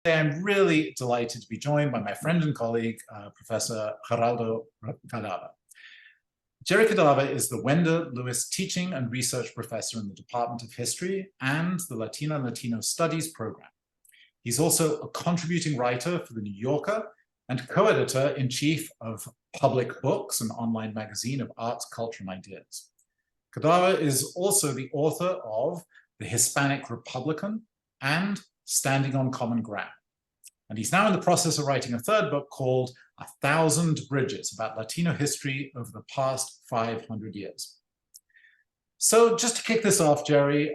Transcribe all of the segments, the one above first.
I'm really delighted to be joined by my friend and colleague, Professor Geraldo Cadava. Gerry Cadava is the Wendell Lewis Teaching and Research Professor in the Department of History and the Latino and Latino Studies program. He's also a contributing writer for The New Yorker and co-editor-in-chief of Public Books, an online magazine of arts, culture, and ideas. Cadava is also the author of The Hispanic Republican and Standing on Common Ground. And he's now in the process of writing a third book called 1,000 Bridges, about Latino history over the past 500 years. So just to kick this off, Gerry,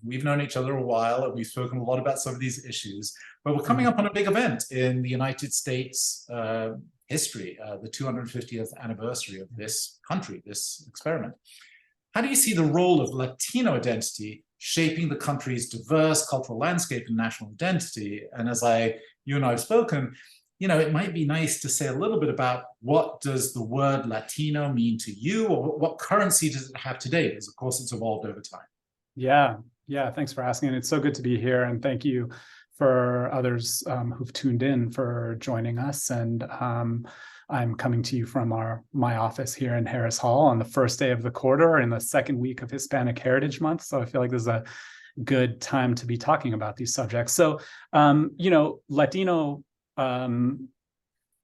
we've known each other a while and we've spoken a lot about some of these issues, but we're coming up on a big event in the United States history, the 250th anniversary of this country, this experiment. How do you see the role of Latino identity shaping the country's diverse cultural landscape and national identity? And as you and I have spoken, you know, it might be nice to say a little bit about what does the word Latino mean to you, or what currency does it have today? Because of course it's evolved over time. Yeah, thanks for asking. It's so good to be here, and thank you for others who've tuned in for joining us. And I'm coming to you from my office here in Harris Hall on the first day of the quarter in the second week of Hispanic Heritage Month. So I feel like this is a good time to be talking about these subjects. So, you know, Latino, I'm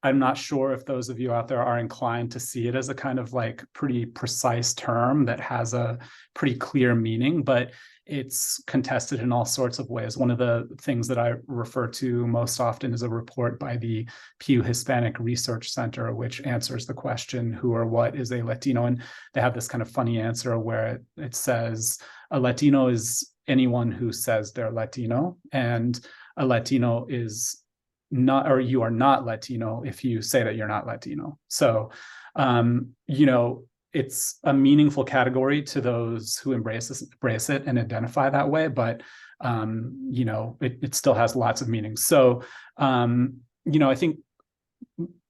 not sure if those of you out there are inclined to see it as a kind of like pretty precise term that has a pretty clear meaning, but it's contested in all sorts of ways. One of the things that I refer to most often is a report by the Pew Hispanic Research Center, which answers the question, who or what is a Latino? And they have this kind of funny answer where it says, a Latino is anyone who says they're Latino, and a Latino is not, or you are not Latino if you say that you're not Latino. So, you know, it's a meaningful category to those who embrace it and identify that way, but you know, it still has lots of meanings. So, you know, I think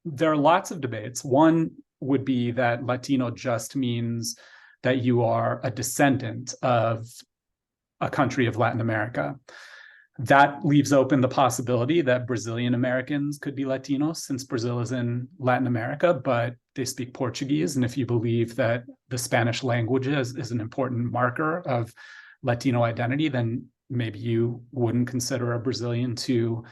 there are lots of debates. One would be that Latino just means that you are a descendant of a country of Latin America. That leaves open the possibility that Brazilian Americans could be Latinos, since Brazil is in Latin America, but they speak Portuguese. And if you believe that the Spanish language is an important marker of Latino identity, then maybe you wouldn't consider a Brazilian to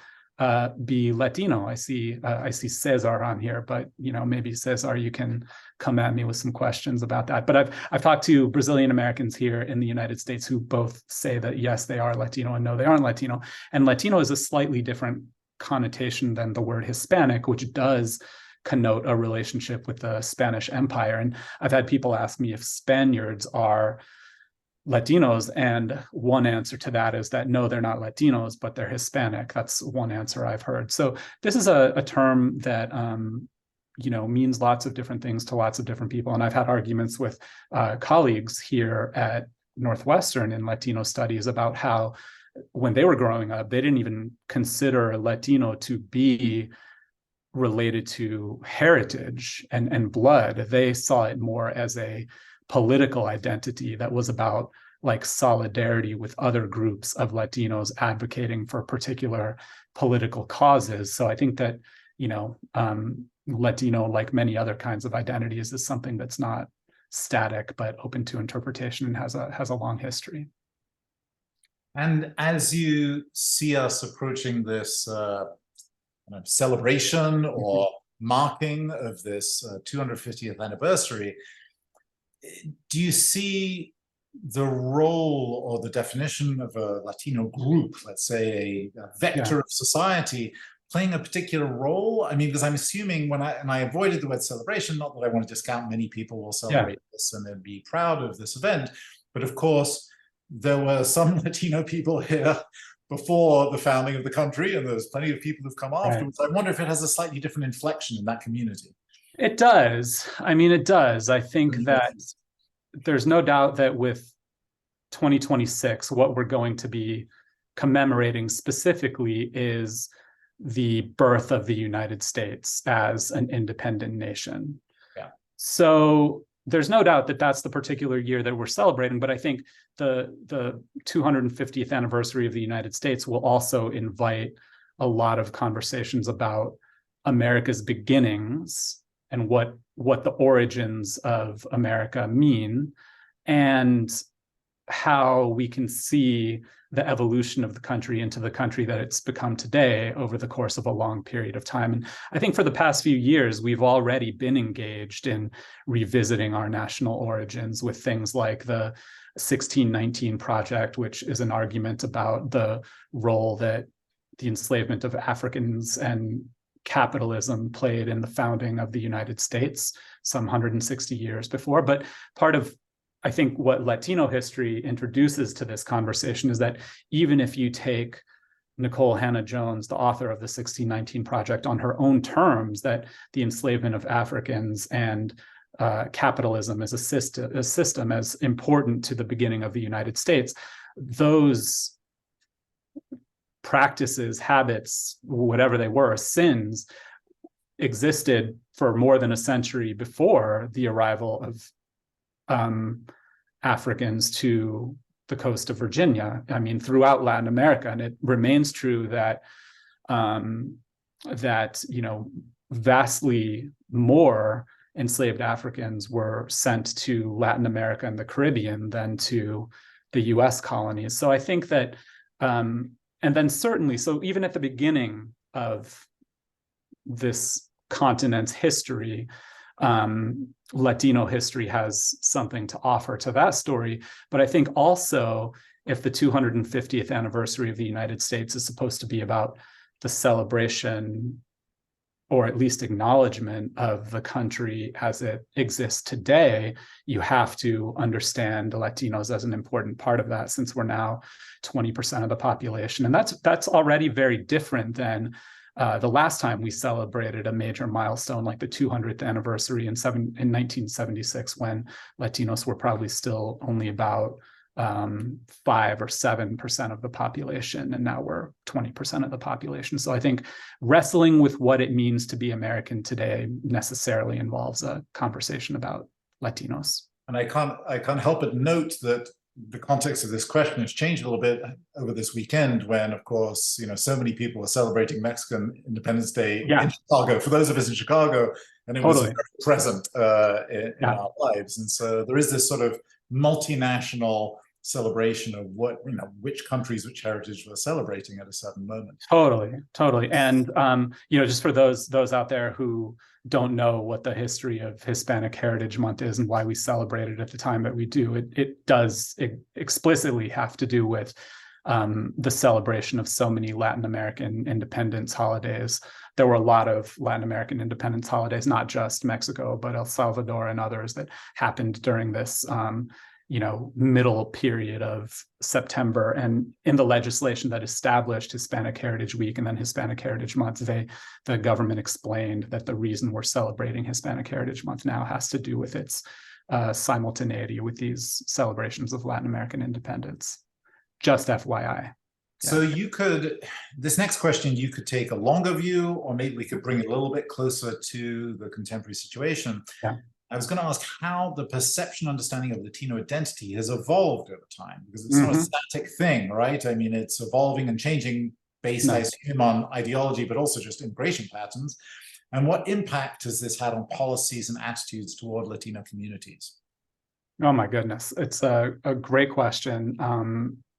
be Latino. I see Cesar on here, but you know, maybe Cesar, you can come at me with some questions about that. But I've talked to Brazilian Americans here in the United States who both say that yes, they are Latino, and no, they aren't Latino. And Latino is a slightly different connotation than the word Hispanic, which does connote a relationship with the Spanish Empire. And I've had people ask me if Spaniards are Latinos, and one answer to that is that no, they're not Latinos, but they're Hispanic. That's one answer I've heard. So this is a term that you know, means lots of different things to lots of different people. And I've had arguments with colleagues here at Northwestern in Latino studies about how when they were growing up, they didn't even consider Latino to be related to heritage and blood. They saw it more as a political identity that was about like solidarity with other groups of Latinos advocating for particular political causes. So I think that, you know, Latino, like many other kinds of identities, is something that's not static but open to interpretation and has a long history. And as you see us approaching this kind of celebration or marking of this 250th anniversary, do you see the role or the definition of a Latino group, let's say a vector of society, playing a particular role? I mean, because I'm assuming and I avoided the word celebration, not that I want to discount, many people will celebrate this and then be proud of this event, but of course there were some Latino people here before the founding of the country, and there's plenty of people who've come afterwards. I wonder if it has a slightly different inflection in that community. It does. I mean, it does. I think that there's no doubt that with 2026, what we're going to be commemorating specifically is the birth of the United States as an independent nation. Yeah. So there's no doubt that that's the particular year that we're celebrating, but I think the 250th anniversary of the United States will also invite a lot of conversations about America's beginnings and what the origins of America mean, and how we can see the evolution of the country into the country that it's become today over the course of a long period of time. And I think for the past few years, we've already been engaged in revisiting our national origins with things like the 1619 Project, which is an argument about the role that the enslavement of Africans and capitalism played in the founding of the United States some 160 years before. But part of, I think, what Latino history introduces to this conversation is that even if you take Nicole Hannah-Jones, the author of the 1619 Project, on her own terms, that the enslavement of Africans and capitalism as a system as important to the beginning of the United States, those practices, habits, whatever they were, sins, existed for more than a century before the arrival of Africans to the coast of Virginia. I mean, throughout Latin America, and it remains true that vastly more enslaved Africans were sent to Latin America and the Caribbean than to the U.S. colonies. So I think that, and then certainly, so even at the beginning of this continent's history, Latino history has something to offer to that story. But I think also, if the 250th anniversary of the United States is supposed to be about the celebration, or at least acknowledgement, of the country as it exists today, you have to understand Latinos as an important part of that, since we're now 20% of the population. And that's already very different than the last time we celebrated a major milestone like the 200th anniversary in 1976, when Latinos were probably still only about 5 or 7% of the population, and now we're 20% of the population. So I think wrestling with what it means to be American today necessarily involves a conversation about Latinos. And I can't help but note that the context of this question has changed a little bit over this weekend, when, of course, so many people were celebrating Mexican Independence Day in Chicago, for those of us in Chicago, and it was very present in our lives. And so there is this sort of multinational celebration of which countries, which heritage we're celebrating at a certain moment. Totally. And just for those out there who don't know what the history of Hispanic Heritage Month is and why we celebrate it at the time that we do, it does explicitly have to do with the celebration of so many Latin American independence holidays. There were a lot of Latin American independence holidays, not just Mexico, but El Salvador and others, that happened during this middle period of September. And in the legislation that established Hispanic Heritage Week and then Hispanic Heritage Month, the government explained that the reason we're celebrating Hispanic Heritage Month now has to do with its simultaneity with these celebrations of Latin American independence. Just FYI. So this next question, you could take a longer view, or maybe we could bring it a little bit closer to the contemporary situation. Yeah. I was going to ask how the perception, understanding of Latino identity has evolved over time, because it's not a static thing, right? I mean, it's evolving and changing based, I assume, on ideology, but also just immigration patterns. And what impact has this had on policies and attitudes toward Latino communities? Oh my goodness, it's a great question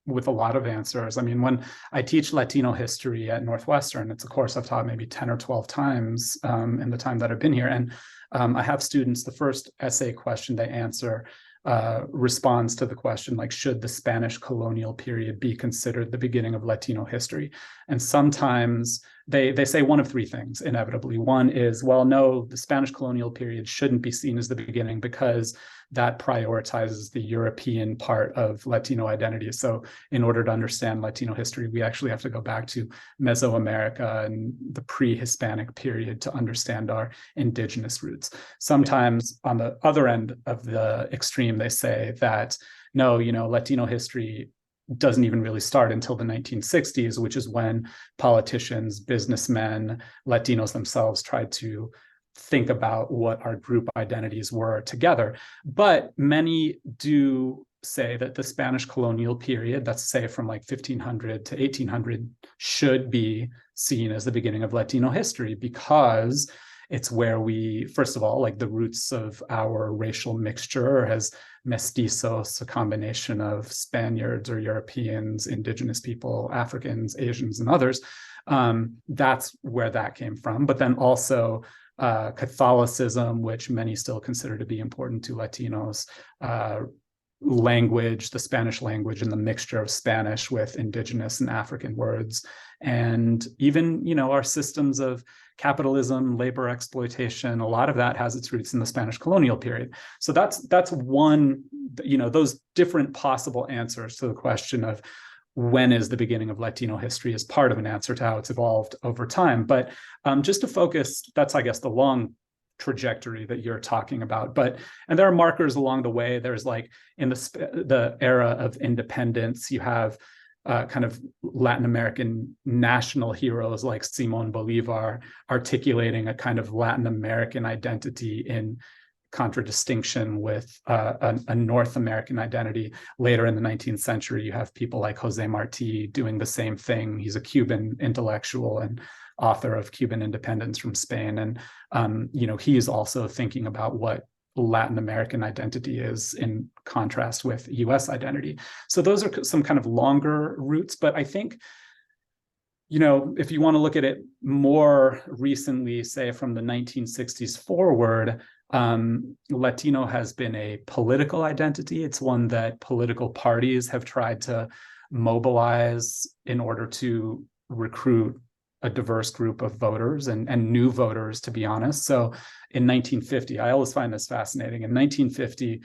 with a lot of answers. I mean, when I teach Latino history at Northwestern, it's a course I've taught maybe 10 or 12 times in the time that I've been here. And I have students, the first essay question they answer responds to the question, like, should the Spanish colonial period be considered the beginning of Latino history? And sometimes they say one of three things, inevitably. One is, well, no, the Spanish colonial period shouldn't be seen as the beginning because that prioritizes the European part of Latino identity. So in order to understand Latino history, we actually have to go back to Mesoamerica and the pre-Hispanic period to understand our indigenous roots. Sometimes on the other end of the extreme, they say that, no, Latino history doesn't even really start until the 1960s, which is when politicians, businessmen, Latinos themselves tried to think about what our group identities were together. But many do say that the Spanish colonial period, that's say from like 1500 to 1800, should be seen as the beginning of Latino history, because it's where we, first of all, like the roots of our racial mixture as mestizos, a combination of Spaniards or Europeans, indigenous people, Africans, Asians, and others. That's where that came from. But then also Catholicism, which many still consider to be important to Latinos, language, the Spanish language, and the mixture of Spanish with indigenous and African words, and even, you know, our systems of capitalism, labor exploitation, a lot of that has its roots in the Spanish colonial period. So that's one, you know, those different possible answers to the question of when is the beginning of Latino history is part of an answer to how it's evolved over time. But just to focus, that's, I guess, the long trajectory that you're talking about. And there are markers along the way. There's like in the era of independence, you have kind of Latin American national heroes like Simón Bolívar articulating a kind of Latin American identity in contradistinction with a North American identity. Later in the 19th century, you have people like Jose Martí doing the same thing. He's a Cuban intellectual and author of Cuban Independence from Spain. And, you know, he is also thinking about what Latin American identity is in contrast with US identity. So those are some kind of longer roots. But I think, you know, if you want to look at it more recently, say from the 1960s forward, Latino has been a political identity. It's one that political parties have tried to mobilize in order to recruit a diverse group of voters and new voters, to be honest. So in 1950, I always find this fascinating. In 1950,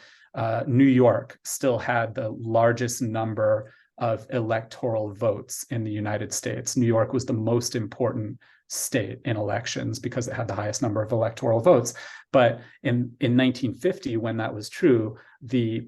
New York still had the largest number of electoral votes in the United States. New York was the most important state in elections because it had the highest number of electoral votes. But in 1950, when that was true, the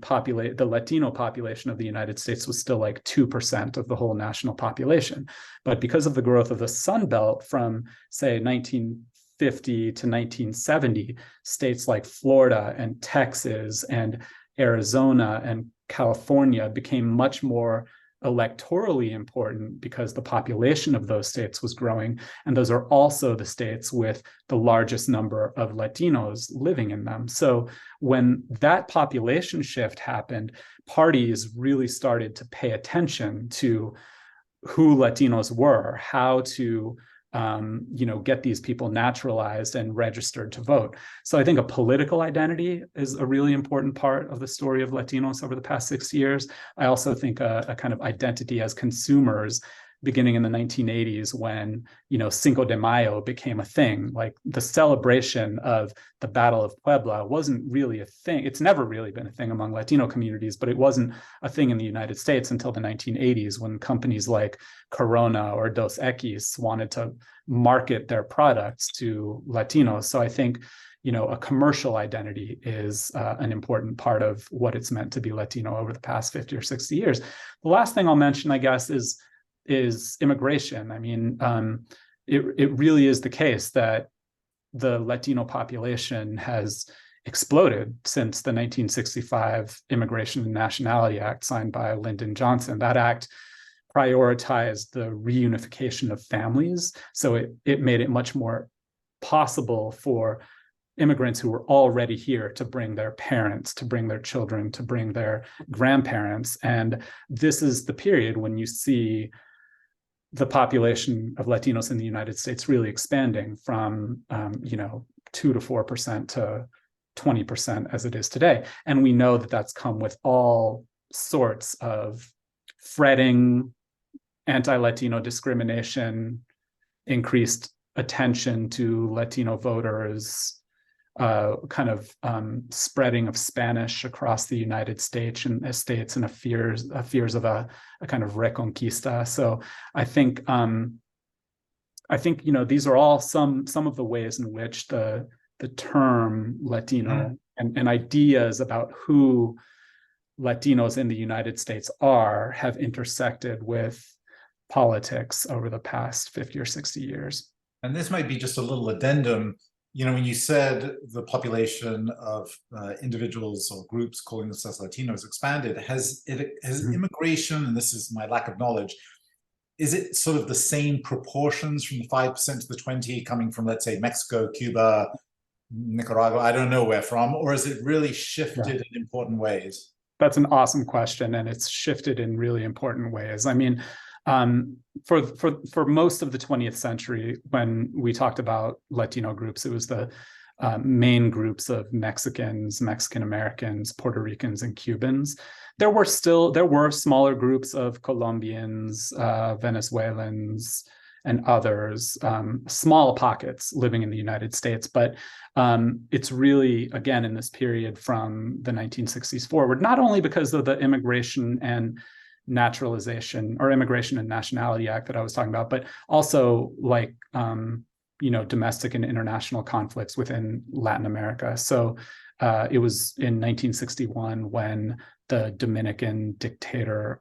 Latino population of the United States was still like 2% of the whole national population. But because of the growth of the Sun Belt from, say, 1950 to 1970, states like Florida and Texas and Arizona and California became much more electorally important because the population of those states was growing. And those are also the states with the largest number of Latinos living in them. So when that population shift happened, parties really started to pay attention to who Latinos were, how to get these people naturalized and registered to vote. So I think a political identity is a really important part of the story of Latinos over the past 6 years. I also think a kind of identity as consumers beginning in the 1980s when, Cinco de Mayo became a thing. Like the celebration of the Battle of Puebla wasn't really a thing. It's never really been a thing among Latino communities, but it wasn't a thing in the United States until the 1980s when companies like Corona or Dos Equis wanted to market their products to Latinos. So I think, a commercial identity is an important part of what it's meant to be Latino over the past 50 or 60 years. The last thing I'll mention, I guess, is immigration. I mean, it really is the case that the Latino population has exploded since the 1965 Immigration and Nationality Act signed by Lyndon Johnson. That act prioritized the reunification of families. So it made it much more possible for immigrants who were already here to bring their parents, to bring their children, to bring their grandparents. And this is the period when you see the population of Latinos in the United States really expanding from 2 to 4% to 20% as it is today. And we know that that's come with all sorts of fretting, anti-Latino discrimination, increased attention to Latino voters, spreading of Spanish across the United States and a fears of a kind of reconquista. So I think these are all some of the ways in which the term Latino and ideas about who Latinos in the United States have intersected with politics over the past 50 or 60 years. And this might be just a little addendum. when you said the population of individuals or groups calling themselves Latinos expanded, has immigration, and this is my lack of knowledge, is it sort of the same proportions from the 5% to the 20 coming from, let's say, Mexico, Cuba, Nicaragua, I don't know where from, or is it really shifted in important ways? That's an awesome question, and it's shifted in really important ways. I mean, for most of the 20th century, when we talked about Latino groups, it was the main groups of Mexicans, Mexican Americans, Puerto Ricans, and Cubans. There were smaller groups of Colombians, Venezuelans, and others, small pockets living in the United States. But it's really, again, in this period from the 1960s forward, not only because of the Immigration and Nationality Act that I was talking about, but also like, domestic and international conflicts within Latin America. So it was in 1961 when the Dominican dictator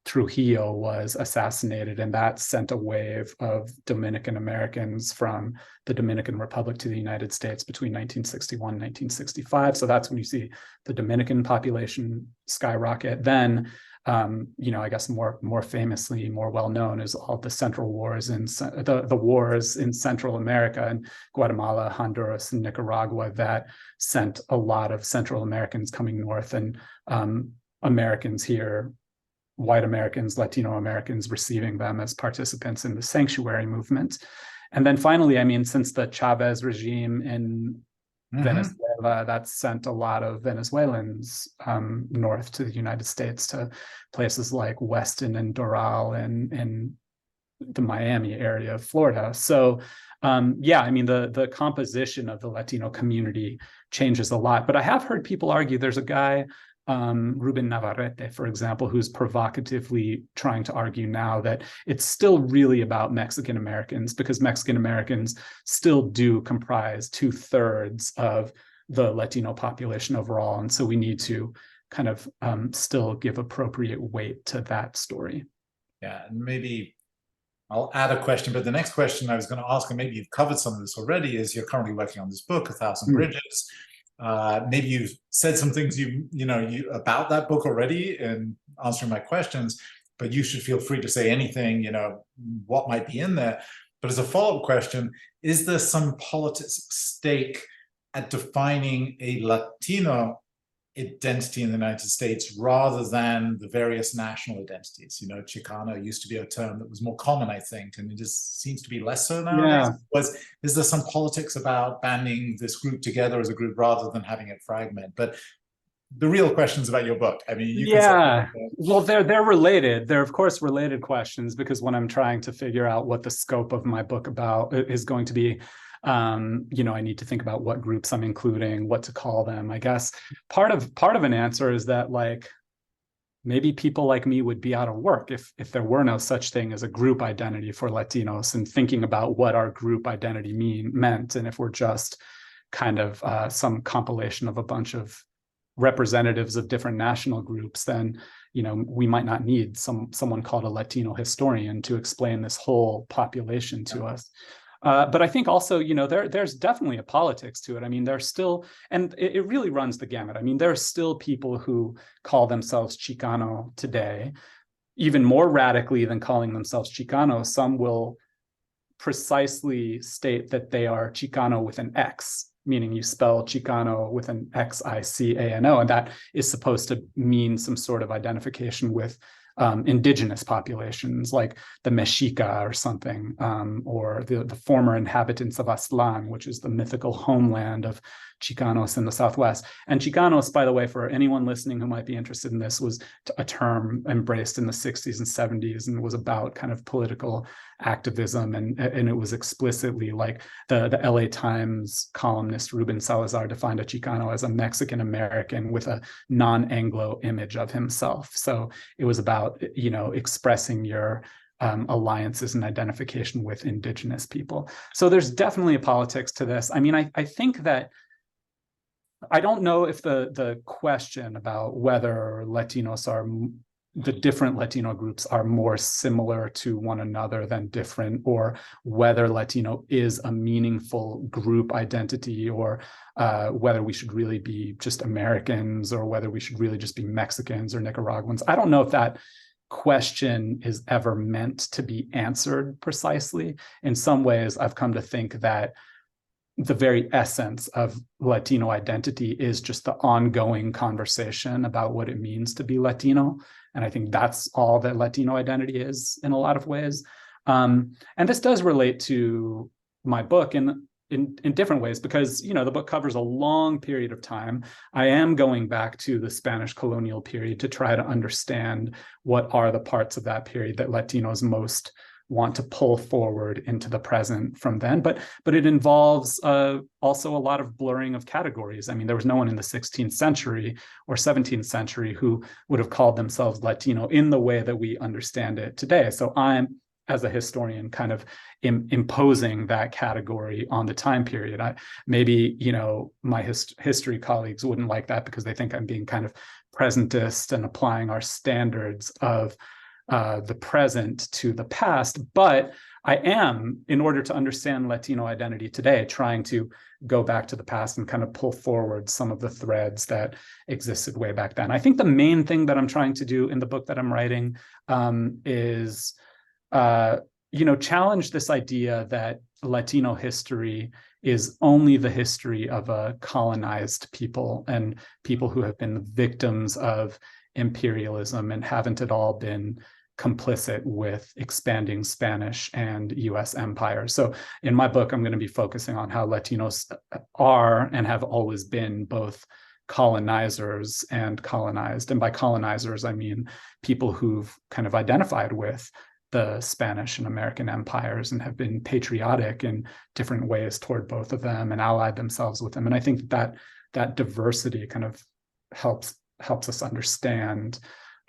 Trujillo was assassinated, and that sent a wave of Dominican Americans from the Dominican Republic to the United States between 1961 and 1965. So that's when you see the Dominican population skyrocket. Then I guess more famously, more well known is all the Central Wars and the wars in Central America and Guatemala, Honduras, and Nicaragua that sent a lot of Central Americans coming north, and Americans here, white Americans, Latino Americans, receiving them as participants in the sanctuary movement. And then finally, I mean, since the Chavez regime in Venezuela, that sent a lot of Venezuelans north to the United States, to places like Weston and Doral and the Miami area of Florida. So I mean, the composition of the Latino community changes a lot. But I have heard people argue, there's a guy, Ruben Navarrete, for example, who's provocatively trying to argue now that it's still really about Mexican Americans, because Mexican Americans still do comprise 2/3 of the Latino population overall. And so we need to kind of still give appropriate weight to that story. Yeah, and maybe I'll add a question, but the next question I was going to ask, and maybe you've covered some of this already, is you're currently working on this book, 1,000 Bridges. Maybe you've said some things you about that book already in answering my questions, but you should feel free to say anything, what might be in there. But as a follow-up question, is there some politics at stake at defining a Latino identity in the United States rather than the various national identities? Chicano used to be a term that was more common, I think, and it just seems to be less so now. Is there some politics about banding this group together as a group rather than having it fragment? But the real questions about your book, I mean, well, they're related. They're of course related questions, because when I'm trying to figure out what the scope of my book is going to be, I need to think about what groups I'm including, what to call them. I guess part of an answer is that, like, maybe people like me would be out of work if there were no such thing as a group identity for Latinos, and thinking about what our group identity meant. And if we're just kind of some compilation of a bunch of representatives of different national groups, then we might not need someone called a Latino historian to explain this whole population to us. But I think also, there's definitely a politics to it. I mean, there's still, and it really runs the gamut. I mean, there are still people who call themselves Chicano today, even more radically than calling themselves Chicano. Some will precisely state that they are Chicano with an X, meaning you spell Chicano with an Xicano, and that is supposed to mean some sort of identification with indigenous populations like the Mexica or something, or the former inhabitants of Aztlan, which is the mythical homeland of Chicanos in the Southwest. And Chicanos, by the way, for anyone listening who might be interested in this, was a term embraced in the 60s and 70s and was about kind of political activism. And it was explicitly, like, the LA Times columnist Ruben Salazar defined a Chicano as a Mexican American with a non-Anglo image of himself. So it was about, expressing your alliances and identification with indigenous people. So there's definitely a politics to this. I mean, I think that, I don't know if the question about whether Latinos are, the different Latino groups are more similar to one another than different, or whether Latino is a meaningful group identity, or whether we should really be just Americans, or whether we should really just be Mexicans or Nicaraguans. I don't know if that question is ever meant to be answered precisely. In some ways, I've come to think that the very essence of Latino identity is just the ongoing conversation about what it means to be Latino. And I think that's all that Latino identity is in a lot of ways. And this does relate to my book in different ways, because, you know, the book covers a long period of time. I am going back to the Spanish colonial period to try to understand what are the parts of that period that Latinos most want to pull forward into the present from then. But it involves also a lot of blurring of categories. I mean, there was no one in the 16th century or 17th century who would have called themselves Latino in the way that we understand it today. So I'm, as a historian, kind of imposing that category on the time period. Maybe, you know, my history colleagues wouldn't like that because they think I'm being kind of presentist and applying our standards of the present to the past, but I am, in order to understand Latino identity today, trying to go back to the past and kind of pull forward some of the threads that existed way back then. I think the main thing that I'm trying to do in the book that I'm writing is, you know, challenge this idea that Latino history is only the history of a colonized people and people who have been victims of imperialism and haven't at all been complicit with expanding Spanish and US empires. So in my book, I'm going to be focusing on how Latinos are and have always been both colonizers and colonized. And by colonizers, I mean people who've kind of identified with the Spanish and American empires and have been patriotic in different ways toward both of them and allied themselves with them. And I think that diversity kind of helps us understand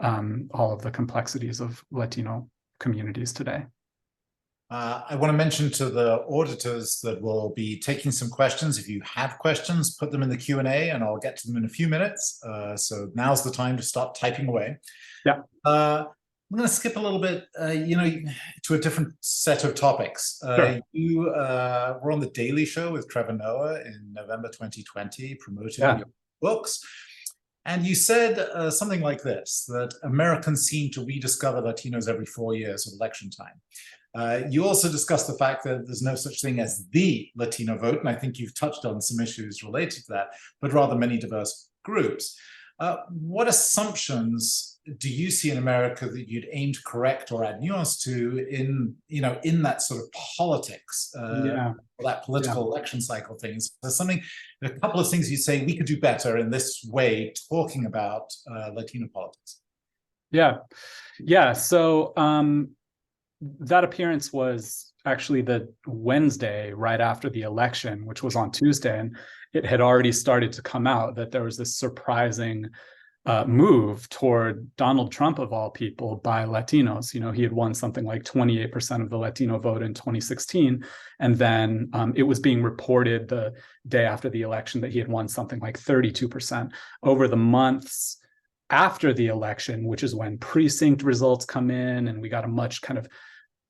all of the complexities of Latino communities today. I want to mention to the auditors that we'll be taking some questions. If you have questions, put them in the Q&A and I'll get to them in a few minutes. So now's the time to start typing away. Yeah. I'm going to skip a little bit, you know, to a different set of topics. Sure. You were on The Daily Show with Trevor Noah in November 2020, promoting your books. And you said something like this, that Americans seem to rediscover Latinos every 4 years at election time. You also discussed the fact that there's no such thing as the Latino vote, and I think you've touched on some issues related to that, but rather many diverse groups. What assumptions do you see in America that you'd aim to correct or add nuance to in, you know, in that sort of politics, or that political election cycle things? There's a couple of things you say we could do better in this way, talking about Latino politics. Yeah. So that appearance was actually the Wednesday right after the election, which was on Tuesday, and it had already started to come out that there was this surprising move toward Donald Trump, of all people, by Latinos. You know, he had won something like 28% of the Latino vote in 2016. And then it was being reported the day after the election that he had won something like 32%. Over the months after the election, which is when precinct results come in, and we got a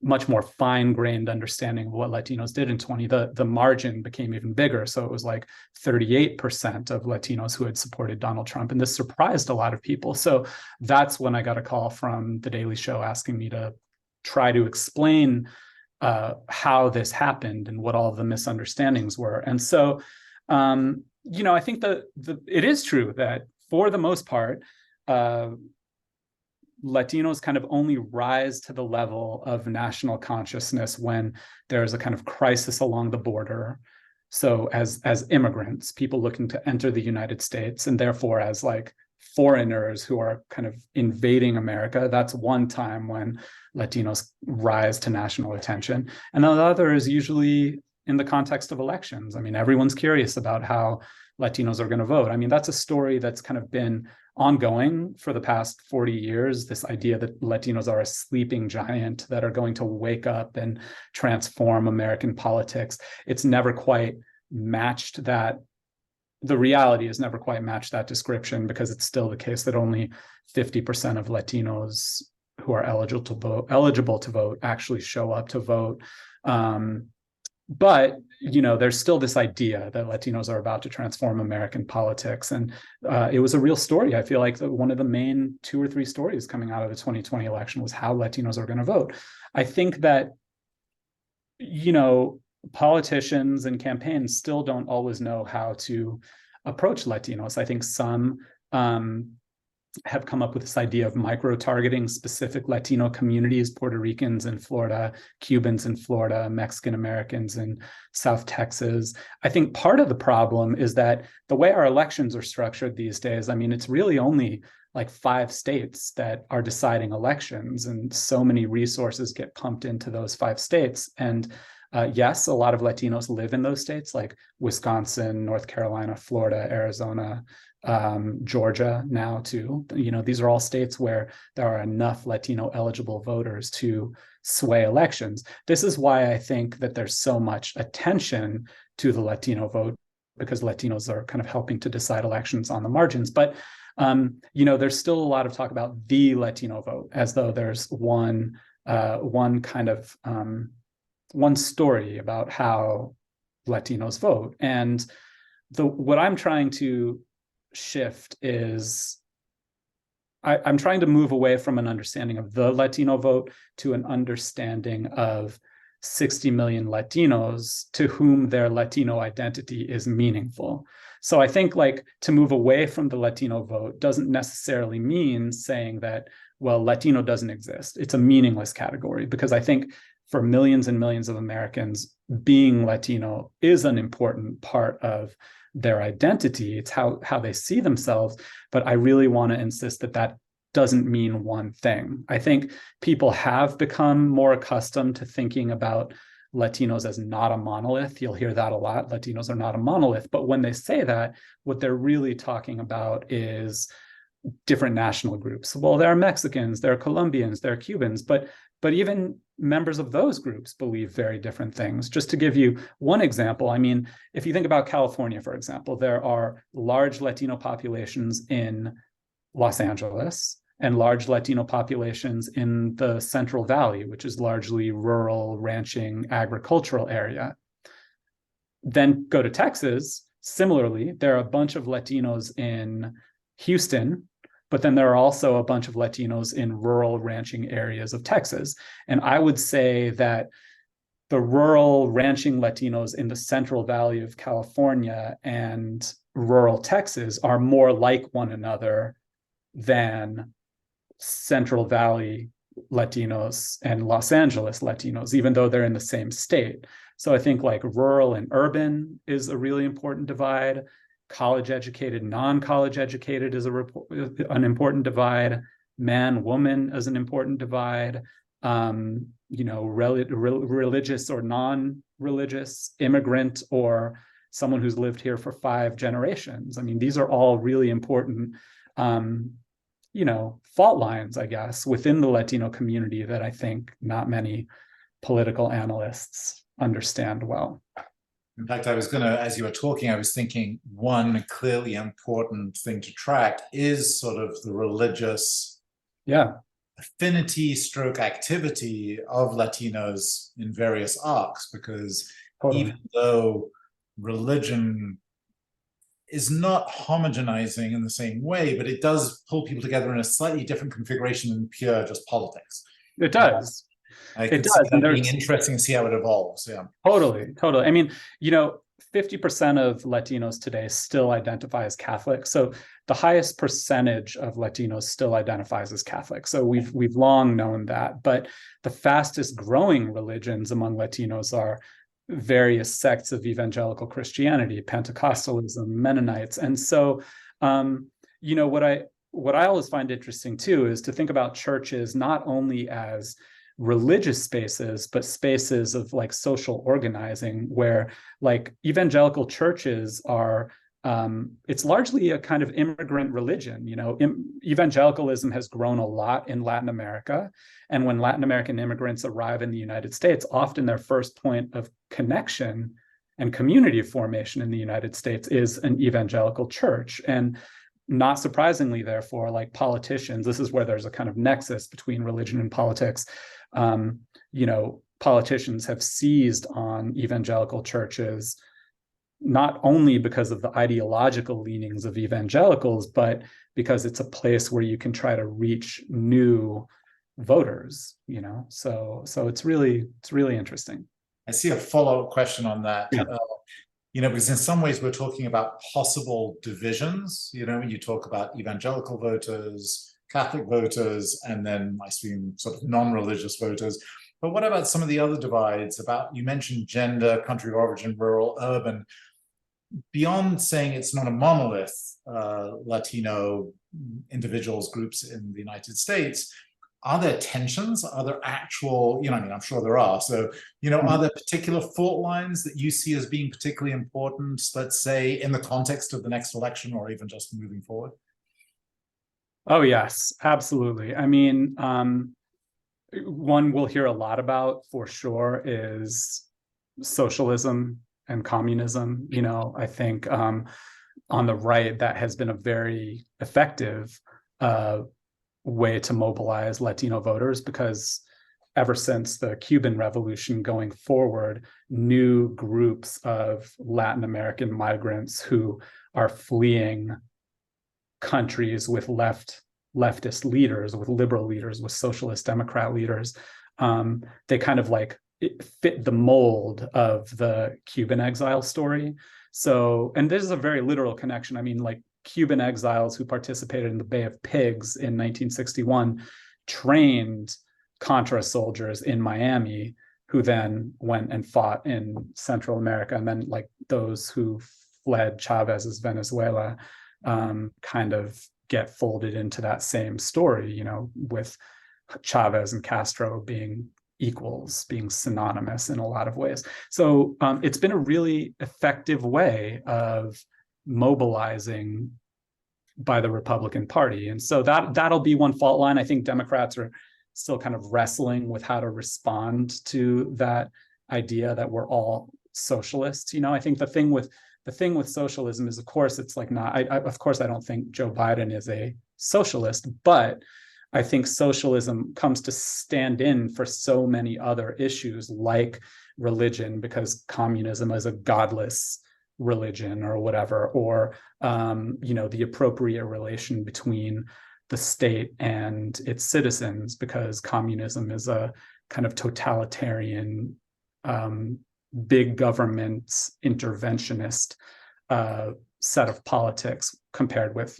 much more fine-grained understanding of what Latinos did in 20, the margin became even bigger. So it was like 38% of Latinos who had supported Donald Trump. And this surprised a lot of people. So that's when I got a call from The Daily Show asking me to try to explain how this happened and what all the misunderstandings were. And so, you know, I think it is true that for the most part, Latinos kind of only rise to the level of national consciousness when there's a kind of crisis along the border. So as immigrants, people looking to enter the United States, and therefore as like foreigners who are kind of invading America, that's one time when Latinos rise to national attention. And the other is usually in the context of elections. I mean, everyone's curious about how Latinos are going to vote. I mean, that's a story that's kind of been ongoing for the past 40 years, this idea that Latinos are a sleeping giant that are going to wake up and transform American politics. It's never quite matched that the reality has never quite matched that description, because it's still the case that only 50% of Latinos who are eligible to vote actually show up to vote. But there's still this idea that Latinos are about to transform American politics, and it was a real story. I feel like one of the main 2 or 3 stories coming out of the 2020 election was how Latinos are going to vote. I think that politicians and campaigns still don't always know how to approach Latinos. I think some have come up with this idea of micro-targeting specific Latino communities, Puerto Ricans in Florida, Cubans in Florida, Mexican Americans in South Texas. I think part of the problem is that the way our elections are structured these days, I mean, it's really only like 5 states that are deciding elections, and so many resources get pumped into those 5 states. And yes, a lot of Latinos live in those states like Wisconsin, North Carolina, Florida, Arizona, Georgia now too. These are all states where there are enough Latino eligible voters to sway elections. This is why I think that there's so much attention to the Latino vote, because Latinos are kind of helping to decide elections on the margins. But there's still a lot of talk about the Latino vote, as though there's one story about how Latinos vote. And what I'm trying to shift is I'm trying to move away from an understanding of the Latino vote to an understanding of 60 million Latinos to whom their Latino identity is meaningful. So I think to move away from the Latino vote doesn't necessarily mean saying that, well, Latino doesn't exist. It's a meaningless category, because I think for millions and millions of Americans, being Latino is an important part of their identity. It's how they see themselves. But I really want to insist that that doesn't mean one thing. I think people have become more accustomed to thinking about Latinos as not a monolith. You'll hear that a lot. Latinos are not a monolith. But when they say that, what they're really talking about is different national groups. Well, there are Mexicans, there are Colombians, there are Cubans, but even members of those groups believe very different things. Just to give you one example, I mean, if you think about California, for example, there are large Latino populations in Los Angeles and large Latino populations in the Central Valley, which is largely rural, ranching, agricultural area. Then go to Texas. Similarly, there are a bunch of Latinos in Houston, but then there are also a bunch of Latinos in rural ranching areas of Texas. And I would say that the rural ranching Latinos in the Central Valley of California and rural Texas are more like one another than Central Valley Latinos and Los Angeles Latinos, even though they're in the same state. So I think rural and urban is a really important divide. College educated, non-college educated is an important divide. Man, woman is an important divide. Religious or non-religious, immigrant or someone who's lived here for 5 generations. I mean, these are all really important, fault lines, I guess, within the Latino community that I think not many political analysts understand well. In fact, as you were talking, I was thinking one clearly important thing to track is sort of the religious affinity stroke activity of Latinos in various arcs, because even though religion is not homogenizing in the same way, but it does pull people together in a slightly different configuration than pure just politics. It does. It does. And being interesting to see how it evolves. Yeah. Totally. I mean, 50% of Latinos today still identify as Catholic. So the highest percentage of Latinos still identifies as Catholic. So we've long known that. But the fastest growing religions among Latinos are various sects of evangelical Christianity, Pentecostalism, Mennonites. And so, what I always find interesting too is to think about churches not only as religious spaces, but spaces of social organizing, where evangelical churches are, it's largely a kind of immigrant religion. Evangelicalism has grown a lot in Latin America. And when Latin American immigrants arrive in the United States, often their first point of connection and community formation in the United States is an evangelical church. And not surprisingly, therefore, like politicians, this is where there's a kind of nexus between religion and politics. Politicians have seized on evangelical churches, not only because of the ideological leanings of evangelicals, but because it's a place where you can try to reach new voters, so it's really interesting. I see a follow-up question on that. Yeah. Because in some ways we're talking about possible divisions, when you talk about evangelical voters, Catholic voters, and then I assume sort of non-religious voters. But what about some of the other divides you mentioned gender, country of origin, rural, urban? Beyond saying it's not a monolith, Latino individuals, groups in the United States, are there tensions? Are there actual, I'm sure there are. So, are there particular fault lines that you see as being particularly important, let's say, in the context of the next election or even just moving forward? Oh, yes, absolutely. I mean, one we'll hear a lot about for sure is socialism and communism. I think on the right, that has been a very effective way to mobilize Latino voters, because ever since the Cuban Revolution going forward, new groups of Latin American migrants who are fleeing countries with leftist leaders, with liberal leaders, with socialist Democrat leaders, they kind of like fit the mold of the Cuban exile story. So, and this is a very literal connection. I mean, like Cuban exiles who participated in the Bay of Pigs in 1961 trained Contra soldiers in Miami, who then went and fought in Central America. And then like those who fled Chavez's Venezuela kind of get folded into that same story, with Chavez and Castro being equals, being synonymous in a lot of ways. So it's been a really effective way of mobilizing by the Republican Party. And so that'll be one fault line. I think Democrats are still kind of wrestling with how to respond to that idea that we're all socialists. I think the thing with socialism is, of course, it's like of course, I don't think Joe Biden is a socialist, but I think socialism comes to stand in for so many other issues like religion, because communism is a godless religion or whatever, or the appropriate relation between the state and its citizens, because communism is a kind of totalitarian, big government interventionist set of politics compared with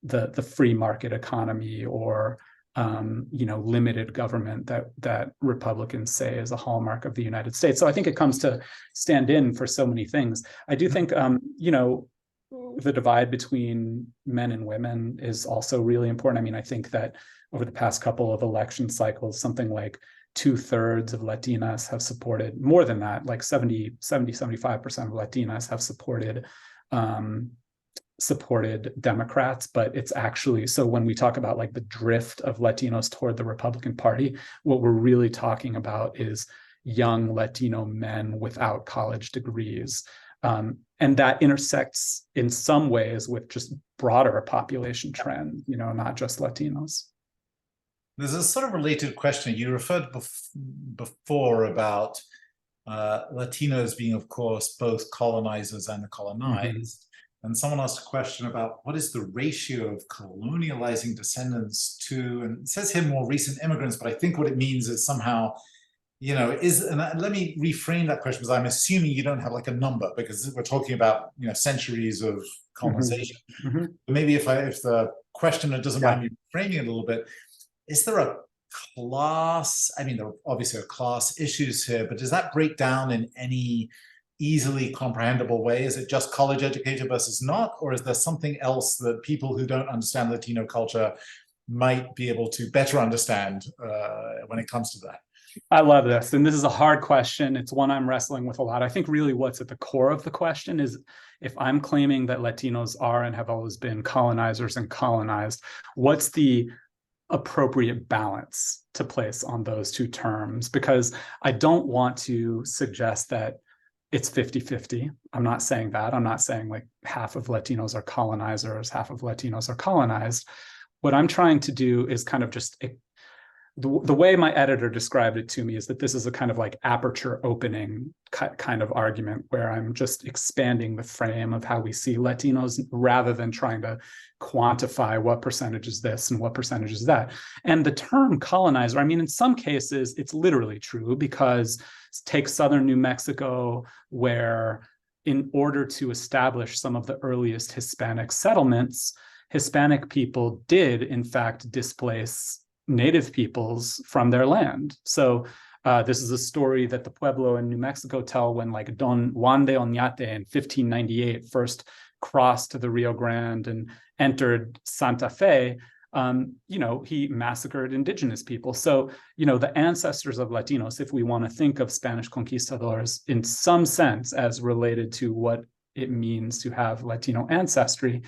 the free market economy or limited government that Republicans say is a hallmark of the United States. So I think it comes to stand in for so many things. I do think the divide between men and women is also really important. I mean, I think that over the past couple of election cycles, something like 2/3 of Latinas have supported, more than that, like 75% of Latinas have supported Democrats. But it's actually, so when we talk about like the drift of Latinos toward the Republican Party, what we're really talking about is young Latino men without college degrees. And that intersects in some ways with just broader population trend, not just Latinos. There's a sort of related question. You referred before about Latinos being, of course, both colonizers and the colonized. Mm-hmm. And someone asked a question about what is the ratio of colonializing descendants to, and it says here more recent immigrants, but I think what it means is somehow, and let me reframe that question, because I'm assuming you don't have like a number, because we're talking about, centuries of colonization. Mm-hmm. Maybe if the questioner doesn't mind me framing it a little bit, is there a class? I mean, there obviously are class issues here, but does that break down in any easily comprehensible way? Is it just college educated versus not? Or is there something else that people who don't understand Latino culture might be able to better understand when it comes to that? I love this. And this is a hard question. It's one I'm wrestling with a lot. I think really what's at the core of the question is, if I'm claiming that Latinos are and have always been colonizers and colonized, what's the appropriate balance to place on those two terms? Because I don't want to suggest that it's 50-50. I'm not saying that. I'm not saying like half of Latinos are colonizers, half of Latinos are colonized. What I'm trying to do is kind of just the way my editor described it to me is that this is a kind of like aperture opening kind of argument where I'm just expanding the frame of how we see Latinos rather than trying to quantify what percentage is this and what percentage is that. And the term colonizer, I mean, in some cases, it's literally true, because take southern New Mexico, where in order to establish some of the earliest Hispanic settlements, Hispanic people did, in fact, displace native peoples from their land. So this is a story that the Pueblo in New Mexico tell when like Don Juan de Oñate in 1598 first crossed the Rio Grande and entered Santa Fe. He massacred indigenous people. So, the ancestors of Latinos, if we want to think of Spanish conquistadors in some sense as related to what it means to have Latino ancestry,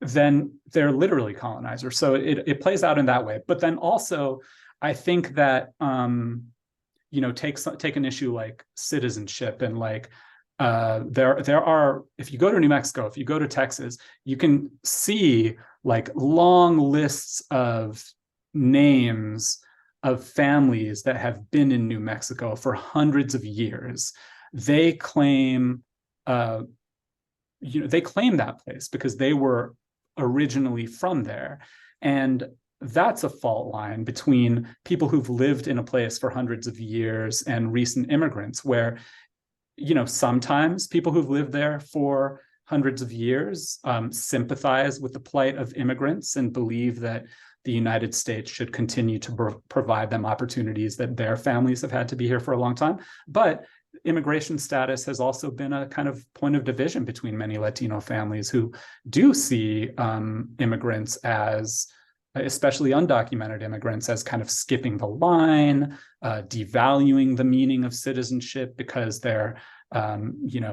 then they're literally colonizers. So it plays out in that way. But then also, I think that, take an issue like citizenship and like, there are, if you go to New Mexico, if you go to Texas, you can see like long lists of names of families that have been in New Mexico for hundreds of years. They claim, they claim that place because they were originally from there. And that's a fault line between people who've lived in a place for hundreds of years and recent immigrants, where sometimes people who've lived there for hundreds of years sympathize with the plight of immigrants and believe that the United States should continue to provide them opportunities that their families have had to be here for a long time. But immigration status has also been a kind of point of division between many Latino families who do see immigrants as, especially undocumented immigrants, as kind of skipping the line, devaluing the meaning of citizenship because they're,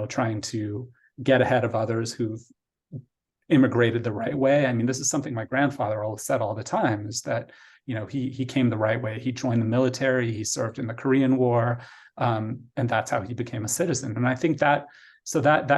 trying to get ahead of others who've immigrated the right way. I mean, this is something my grandfather always said all the time, is that, he came the right way. He joined the military, he served in the Korean War, and that's how he became a citizen. And I think that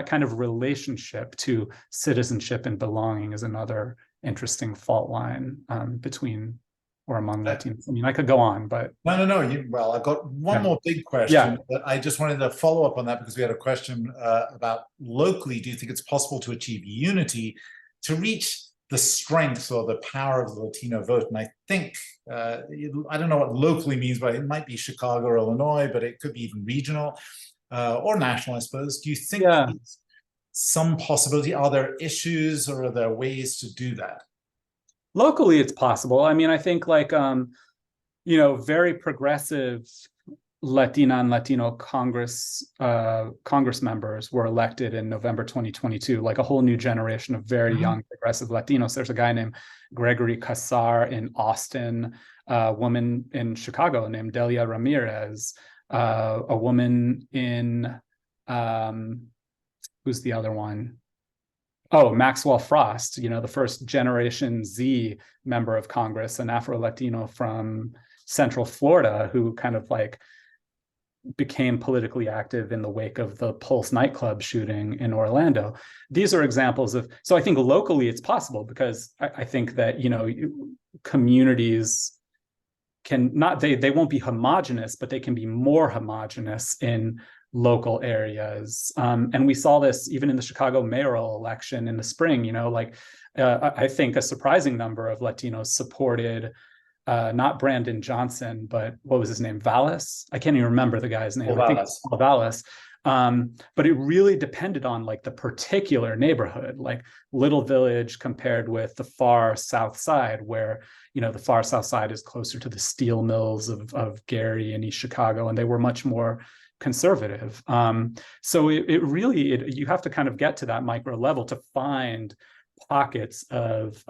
kind of relationship to citizenship and belonging is another interesting fault line between or among Latinos. I mean, I could go on, but no. I've got one more big question, but I just wanted to follow up on that because we had a question about locally. Do you think it's possible to achieve unity to reach the strength or the power of the Latino vote? And I think I don't know what locally means, but it might be Chicago or Illinois, but it could be even regional or national, I suppose. Do you think there's some possibility? Are there issues or are there ways to do that? Locally, it's possible. I mean, I think like, very progressive Latina and Latino Congress members were elected in November 2022, like a whole new generation of very young progressive Latinos. There's a guy named Gregory Casar in Austin, a woman in Chicago named Delia Ramirez, a woman in, who's the other one? Oh, Maxwell Frost, the first Generation Z member of Congress, an Afro-Latino from Central Florida who kind of like became politically active in the wake of the Pulse nightclub shooting in Orlando. These are examples of, so I think locally it's possible because I think that, communities can not, they won't be homogenous, but they can be more homogenous in local areas. And we saw this even in the Chicago mayoral election in the spring, I think a surprising number of Latinos supported not Brandon Johnson, but what was his name? Vallis? I can't even remember the guy's name. I think it's Vallis. But it really depended on like the particular neighborhood, like Little Village compared with the far South Side, where, the far South Side is closer to the steel mills of Gary and East Chicago, and they were much more conservative. So it really, you have to kind of get to that micro level to find pockets of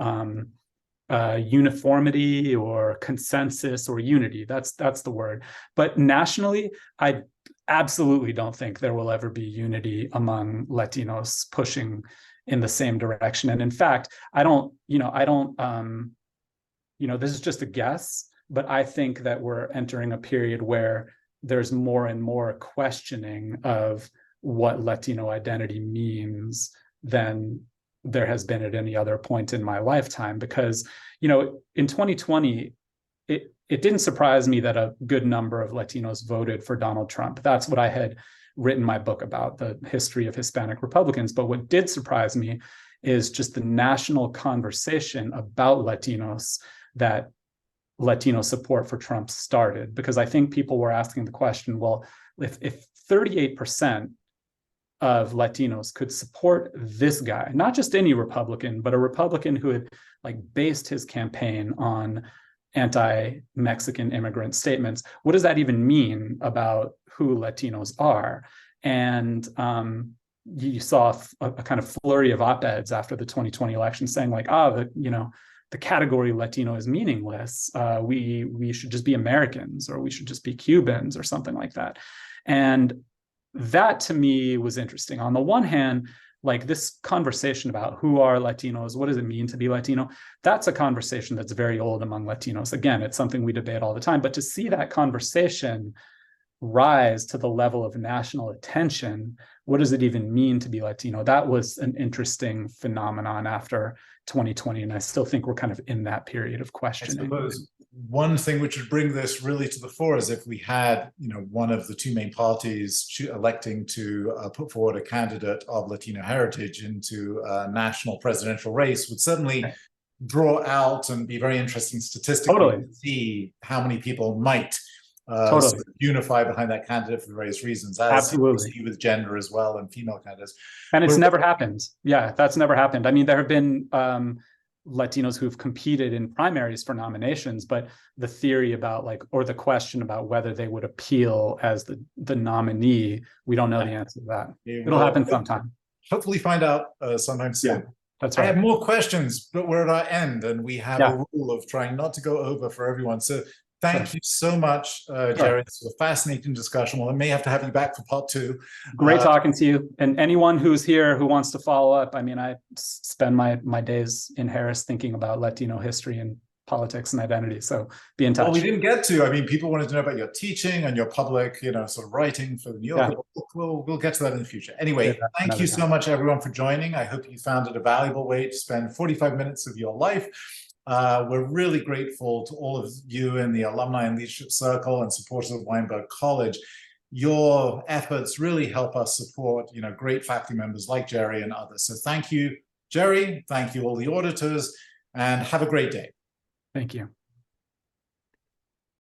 uniformity or consensus or unity. That's the word. But nationally, I absolutely don't think there will ever be unity among Latinos pushing in the same direction. And in fact, this is just a guess, but I think that we're entering a period where there's more and more questioning of what Latino identity means than there has been at any other point in my lifetime. Because, you know, in 2020, it didn't surprise me that a good number of Latinos voted for Donald Trump. That's what I had written my book about, the history of Hispanic Republicans. But what did surprise me is just the national conversation about Latinos that Latino support for Trump started. Because I think people were asking the question, well, if 38% of Latinos could support this guy, not just any Republican, but a Republican who had like based his campaign on anti-Mexican immigrant statements, what does that even mean about who Latinos are? And you saw a kind of flurry of op-eds after the 2020 election saying like, the category Latino is meaningless. We should just be Americans, or we should just be Cubans, or something like that. And that to me was interesting. On the one hand, like this conversation about who are Latinos, what does it mean to be Latino? That's a conversation that's very old among Latinos. Again, it's something we debate all the time, but to see that conversation rise to the level of national attention, what does it even mean to be Latino? That was an interesting phenomenon after 2020. And I still think we're kind of in that period of questioning. I suppose one thing which would bring this really to the fore is if we had, one of the two main parties electing to put forward a candidate of Latino heritage into a national presidential race, would certainly draw out and be very interesting statistically to see how many people might sort of unify behind that candidate for various reasons, as you see with gender as well and female candidates. And it's never happened. Yeah, that's never happened. I mean, there have been Latinos who've competed in primaries for nominations, but the theory about or the question about whether they would appeal as the nominee, we don't know the answer to that. It'll happen sometime. Hopefully find out sometime soon. Yeah, that's right. I have more questions, but we're at our end, and we have a rule of trying not to go over for everyone. So thank you so much, Gerry. This was a fascinating discussion. Well, I may have to have you back for part 2. Great talking to you. And anyone who's here who wants to follow up, I mean, I spend my days in Harris thinking about Latino history and politics and identity. So be in touch. Well, we didn't get to. I mean, people wanted to know about your teaching and your public, sort of writing for the New Yorker. We'll get to that in the future. Anyway, thank you so much, everyone, for joining. I hope you found it a valuable way to spend 45 minutes of your life. We're really grateful to all of you in the Alumni and Leadership Circle and supporters of Weinberg College. Your efforts really help us support, great faculty members like Gerry and others. So thank you, Gerry. Thank you, all the auditors, and have a great day. Thank you.